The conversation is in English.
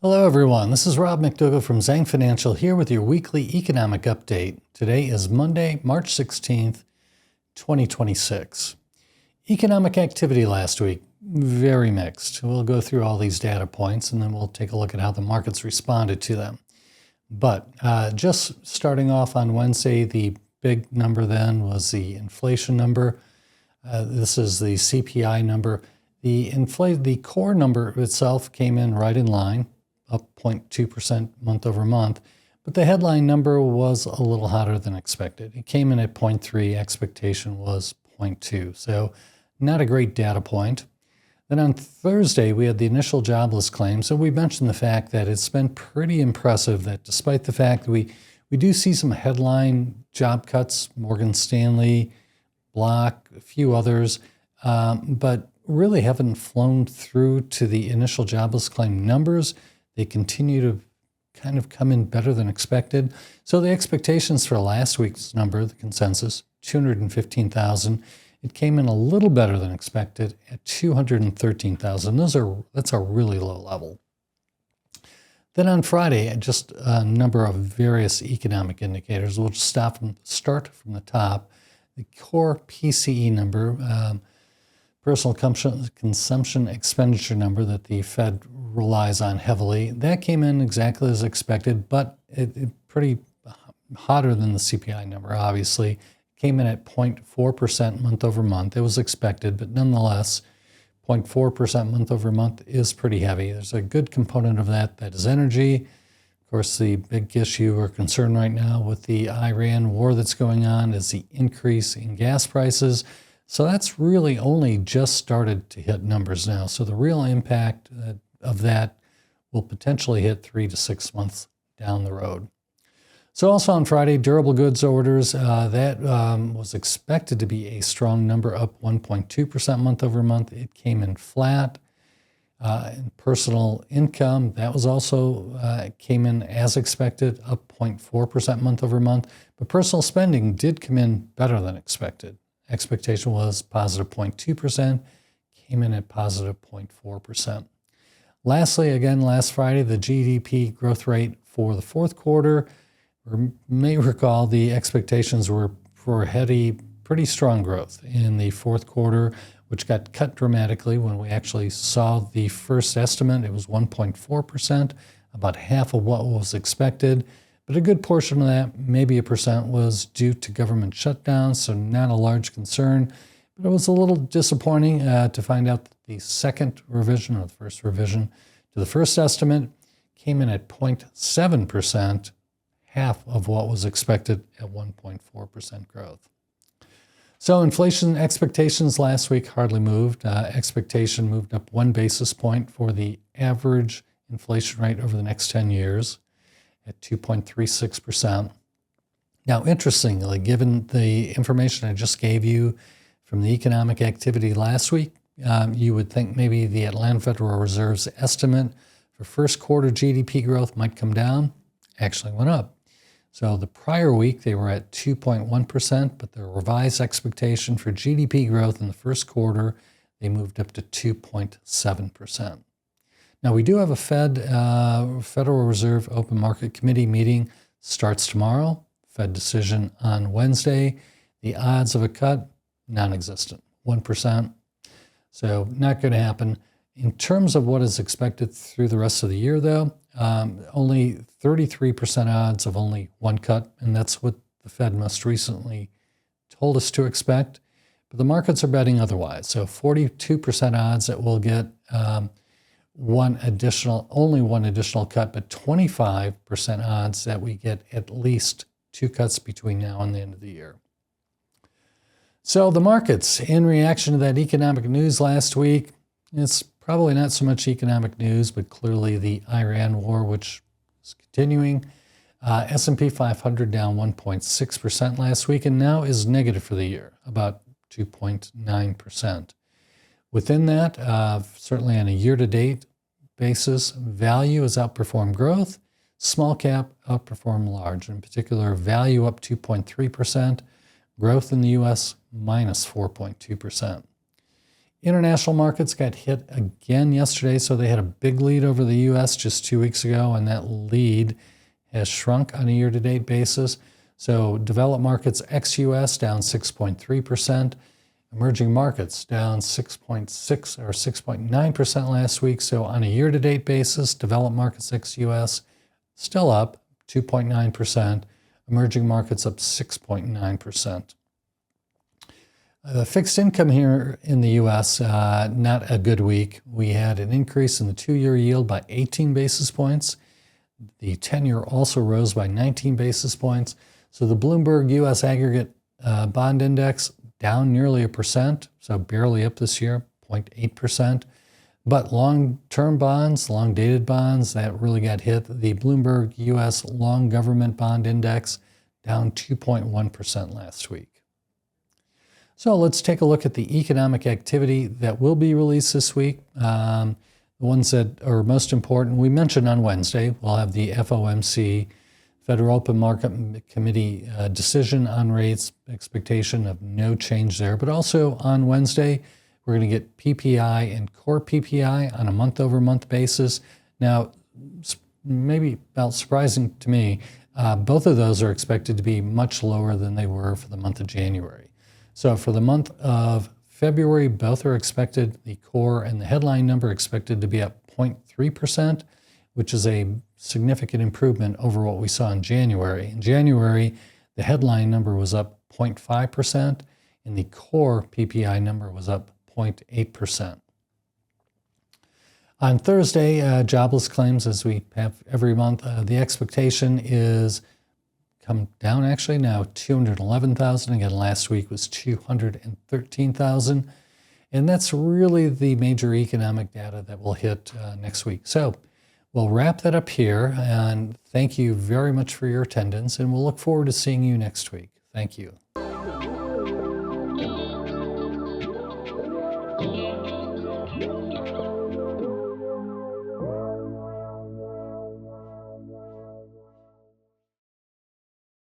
Hello everyone, this is Rob McDougall from Zhang Financial here with your weekly economic update. Today is Monday, March 16th, 2026. Economic activity last week, very mixed. We'll go through all these data points and then we'll take a look at how the markets responded to them. But just starting off on Wednesday, the big number then was the inflation number. This is the CPI number. The core number itself came in right in line, up 0.2% month over month, but the headline number was a little hotter than expected. It came in at 0.3, expectation was 0.2, so not a great data point. Then on Thursday, we had the initial jobless claims, so we mentioned the fact that it's been pretty impressive that despite the fact that we do see some headline job cuts, Morgan Stanley, Block, a few others, but really haven't flown through to the initial jobless claim numbers. They continue to kind of come in better than expected. So the expectations for last week's number, the consensus, 215,000, it came in a little better than expected at 213,000. That's a really low level. Then on Friday, just a number of various economic indicators. We'll just start from the top. The core PCE number, personal consumption expenditure number that the Fed relies on heavily, that came in exactly as expected, but it pretty hotter than the CPI number, obviously. It came in at 0.4% month over month. It was expected, but nonetheless, 0.4% month over month is pretty heavy. There's a good component of that is energy. Of course, the big issue or concern right now with the Iran war that's going on is the increase in gas prices. So that's really only just started to hit numbers now. So the real impact of that will potentially hit 3 to 6 months down the road. So also on Friday, durable goods orders, that was expected to be a strong number, up 1.2% month over month. It came in flat. And personal income, that was also came in as expected, up 0.4% month over month. But personal spending did come in better than expected. Expectation was positive 0.2%, came in at positive 0.4%. Lastly, again, last Friday, the GDP growth rate for the fourth quarter, you may recall the expectations were for heady, pretty strong growth in the fourth quarter, which got cut dramatically when we actually saw the first estimate. It was 1.4%, about half of what was expected. But a good portion of that, maybe 1%, was due to government shutdowns, so not a large concern. But it was a little disappointing to find out that the second revision, or the first revision, to the first estimate came in at 0.7%, half of what was expected at 1.4% growth. So inflation expectations last week hardly moved. Expectation moved up 1 basis point for the average inflation rate over the next 10 years at 2.36%. Now, interestingly, given the information I just gave you from the economic activity last week, you would think maybe the Atlanta Federal Reserve's estimate for first quarter GDP growth might come down. Actually went up. So the prior week, they were at 2.1%, but the revised expectation for GDP growth in the first quarter, they moved up to 2.7%. Now, we do have a Federal Reserve Open Market Committee meeting, starts tomorrow, Fed decision on Wednesday. The odds of a cut, non-existent, 1%. So not going to happen. In terms of what is expected through the rest of the year, though, only 33% odds of only one cut, and that's what the Fed most recently told us to expect. But the markets are betting otherwise. So 42% odds that we'll get only one additional cut, but 25% odds that we get at least 2 cuts between now and the end of the year. So the markets, in reaction to that economic news last week, it's probably not so much economic news, but clearly the Iran war, which is continuing. S&P 500 down 1.6% last week and now is negative for the year, about 2.9%. Within that, certainly on a year-to-date basis, value has outperformed growth. Small cap outperformed large. In particular, value up 2.3%. Growth in the U.S. minus 4.2%. International markets got hit again yesterday, so they had a big lead over the U.S. just 2 weeks ago, and that lead has shrunk on a year-to-date basis. So developed markets ex-U.S. down 6.3%. Emerging markets down 6.6 or 6.9% last week. So on a year-to-date basis, developed markets ex-U.S. still up 2.9%. Emerging markets up 6.9%. The fixed income here in the U.S., not a good week. We had an increase in the 2-year yield by 18 basis points. The 10-year also rose by 19 basis points. So the Bloomberg U.S. Aggregate Bond Index down nearly 1%, so barely up this year, 0.8%. But long-term bonds, long-dated bonds, that really got hit. The Bloomberg U.S. Long Government Bond Index down 2.1% last week. So let's take a look at the economic activity that will be released this week. The ones that are most important, we mentioned on Wednesday, we'll have the FOMC, Federal Open Market Committee decision on rates, expectation of no change there. But also on Wednesday, we're going to get PPI and core PPI on a month-over-month basis. Now, maybe about surprising to me, both of those are expected to be much lower than they were for the month of January. So for the month of February, both are expected, the core and the headline number expected to be up 0.3%, which is a significant improvement over what we saw in January. In January, the headline number was up 0.5%, and the core PPI number was up 0.8%. On Thursday, jobless claims, as we have every month, the expectation is come down actually now 211,000. Again, last week was 213,000. And that's really the major economic data that will hit next week. So we'll wrap that up here, and thank you very much for your attendance, and we'll look forward to seeing you next week. Thank you.